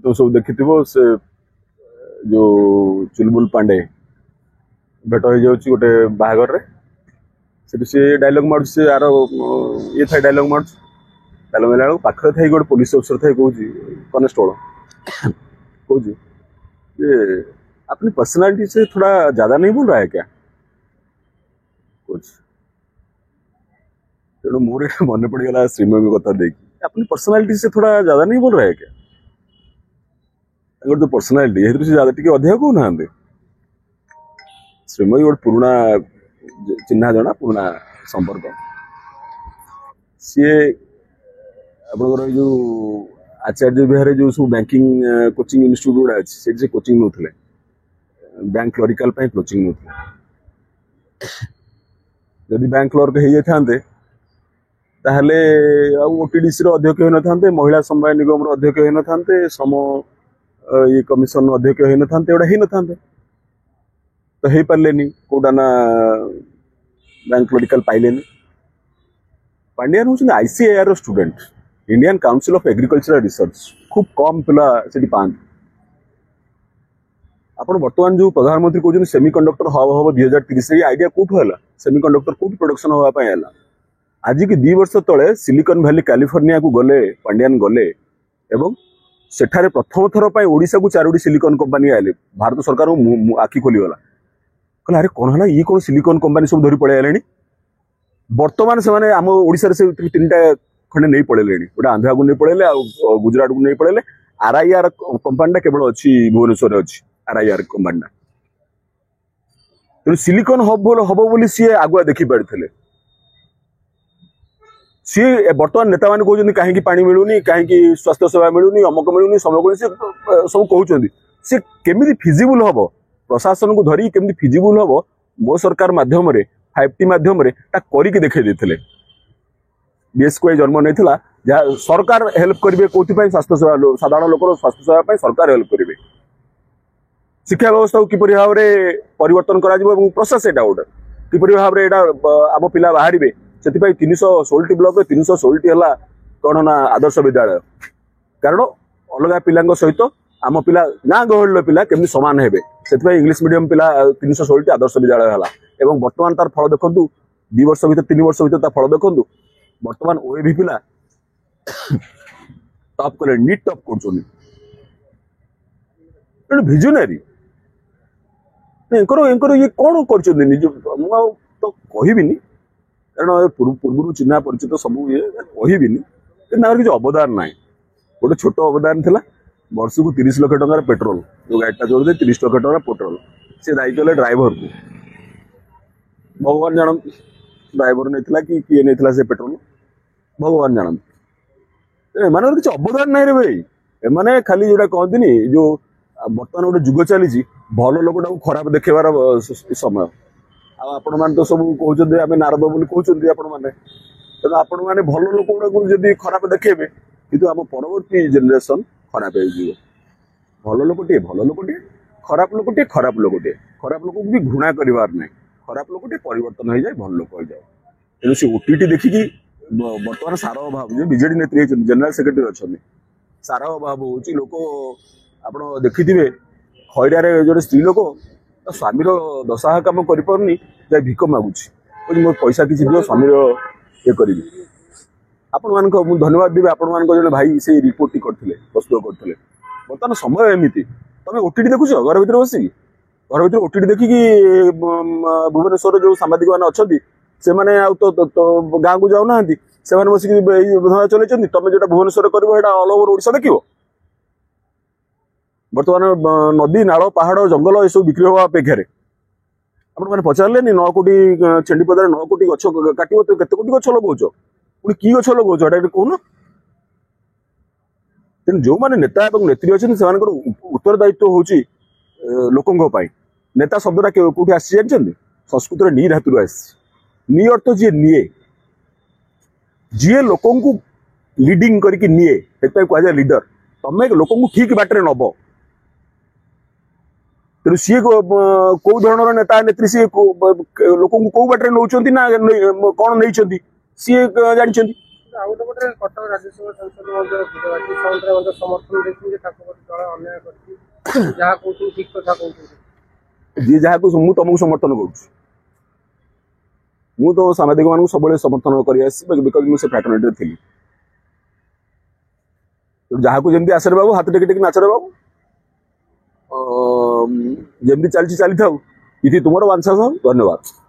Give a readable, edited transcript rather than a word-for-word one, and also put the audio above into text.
तो सब देखि से जो चुलबुल पांडे भेट हो जाऊँ गोटे बाहागर से डायलॉग मार से यार ये था डायलॉग मार डायलॉग मारे पाखे थी गोटे पुलिस अफसर थे कौन कनेस्टेबल कौन अपनी पर्सनालिटी से थोड़ा ज्यादा नहीं बोल रहा है क्या कुछ तेणु मोर मन पड़गला श्रीमय कथा देखी अपनी पर्सनालिटी से थोड़ा ज्यादा नहीं बोल रहा है क्या जो पर्सनालिटी से ज्यादा टी अधिक कहना श्रीमय गोटे पुराना चिन्हा जना पुराना संपर्क सी आपंकर जो आचार्य विहार जो सब बैंकिंग कोचिंग इंस्टीट्यूट गुड़ा अच्छे से कोचिंग नौले बैंक क्लरिकाल कोचिंग नौले जदि बैंक क्लर्क हो जाते ताहले ओटीडीसी अध्यक्ष हो न महिला समवाय निगम अध्यक्ष हो न सम ये कमिशन अध्यक्ष हो न एवं हो न तो हो पारे कौटा ना बैंक क्लरिकाल पाइले पांड्यान हूँ ICAR student Indian council of agricultural research खूब कम पिला से पाँच आप बर्तमान जो प्रधानमंत्री कहते सेमीकंडक्टर हब हम 2030 आइडिया कौटू है सेमीकंडक्टर कौट प्रोडक्शन हाँपाई है आज की 2 वर्ष तले सिलिकन वैली कैलिफोर्निया को गले पांड्यान गले एवं सेठारे प्रथम थर पर ओडिशा को 4टी सिलिकन कंपनी आए भारत सरकार आखि खोलीगला कहला अरे कौन है ये कौन सिलिकन कंपनी सब धरी पड़े आले बर्तमान से आम ओडिशा से 3टा खंडे नहीं पड़े गोटे आंध्रा को नहीं पड़े गुजरात को नहीं पड़े आरआईआर कंपनी केवल अच्छी भुवनेश्वर अच्छी आरआईआर कंपनी तेणु सिलिकन हब बोली सी आगुआ देखी पारे सी बर्तमान नेता मैंने कहते कहीं पानी मिलूनी कहीं स्वास्थ्य सेवा मिलूनी अमक मिलूनी समक सब कहते सी केमी फिजिबल हम प्रशासन को धरी केमी फिजिबल हम मो सरकार मध्यम 5T मध्यम करके देखा बीएस को जन्म नहीं जहाँ सरकार हेल्प करेंगे कौन स्वास्थ्य सेवा साधारण लोक स्वास्थ्य सेवा सरकार हेल्प करेंगे शिक्षा व्यवस्था को किपर भाव में परिवर्तन कर प्रोसेस यहाँ गोटे किपर भाव में आम पिला बाहर से 316 ब्लॉक 316 है कौन ना आदर्श विद्यालय कारण अलग पिला सहित आम पिला गाँ गहल पिला केमती सामान हे से इंग्लीश मीडियम पिला 316 आदर्श विद्यालय है बर्तमान तार फल देखु 2 वर्ष भर 3 वर्ष भर तार फल देखु बर्तमान ओएबी पिला टॉप कले नीट टॉप कर भिजनरी ये कौन कर तो कहबिनी कारण पूर्व चिन्हा परिचित सब ये कहबिनी किसी अवदान ना गोटे छोट अवदान था वर्ष को 30 लाख टकर पेट्रोल जो गाड़ीटा जोड़े 30 लाख टका पेट्रोल से दायित्व ड्राइवर को भगवान जानते ड्राइवर नहीं कि किए नहीं से पेट्रोल भगवान जानते एम किसी अवदान ना रे भाई एम खाली जोटा कहती जो बर्तमान गोटे जुग चली भल लोकटा खराब देखेबार समय आपण मैंने तो सब कहते आम नारद बोली कहते आपण मैंने तेना आपण मैंने भल लोक गुड़ा जब खराब देखेबे कि आम परवर्ती जेनेरेशन खराब हो भल लोकटे खराब लोकटे खराब लोकटे खराब लोक भी घृणा करार ना खराब लोकटे परिवर्तन हो जाए भल लोक हो जाए तेणु से ओटीटी देखिकी बर्तमान सार अभाव जो बीजेडी नेत्री जनरल सेक्रेटरी अच्छा सार अभाव हो लोक आप देखि खैरारे जो स्त्री लोक स्वामी दशा कम करनी जाए भिक मागुच मो पैसा किसी दियो स्वामी ये करी आपण मान धन्यवाद देवी आपण मान जो भाई से रिपोर्ट करते प्रस्तुत करते बर्तमान समय एमती तुम ओटीटी देखुच घर भर बसिकी घर भर ओटीटी देखिकी भुवनेश्वर जो सांबादिक मैंने अच्छा से मैंने गाँव को जाऊना से बसिक चलते तुम जो भुवनेश्वर कर ऑल ओवर ओडिशा देख बर्तमान नदी नाल पहाड़ जंगल ये सब बिक्री हवा अपेक्षा आपने पचारे 9 कोटी चेंडीपदार 9 कोटी गछ काट तो केते कोटी गछ लगाउछ पुणी कि गछ लगाउछ एटा कहून तेणु जो मैंने नेता और नेत्री अच्छे से उत्तरदायित्व हूँ लोकों नेता शब्दटा कौटी आसी जानते संस्कृत नी धातु आस नी अर्थ जी निए जी लोक लीडिंग करके निए कहुए लीडर तमें लोक ठीक बाटर नब तेणु सी कौ धरण नेता नेत्री सी लोक कौ बाटर नौ ना कौन नहीं सी जानते ଆଉ ଗୋଟେ ପଟେ କଟକ ରାଜ୍ୟସଭା ସାଂସଦ ମଧ୍ୟ ବିଜୟବାସୀ ସାଉଣ୍ଡରେ ମଧ୍ୟ ସମର୍ଥନ ଦେଇଛନ୍ତି ଯେ ତାଙ୍କ ପ୍ରତି ଦଳ ଅନ୍ୟାୟ କରିଛି ଯାହା କହୁଛନ୍ତି ଠିକ କଥା କହୁଛନ୍ତି। ଯିଏ ଯାହାକୁ ମୁଁ ତମକୁ ସମର୍ଥନ କରୁଛି ମୁଁ ତ ସାମ୍ବାଦିକ ମାନଙ୍କୁ ସବୁବେଳେ ସମର୍ଥନ କରି ଆସିଛି ବିକଜ ମୁଁ ସେ ଫ୍ରାଟର୍ନିଟିରେ ଥିଲି। ଯାହାକୁ ଯେମିତି ଆସରେ ବାବୁ ହାତ ଟେକି ଟେକି ନାଚରେ ବାବୁ ଯେମିତି ଚାଲିଛି ଚାଲିଥାଉ। ଇତି ତୁମର ବାଂଶ ଧନ୍ୟବାଦ।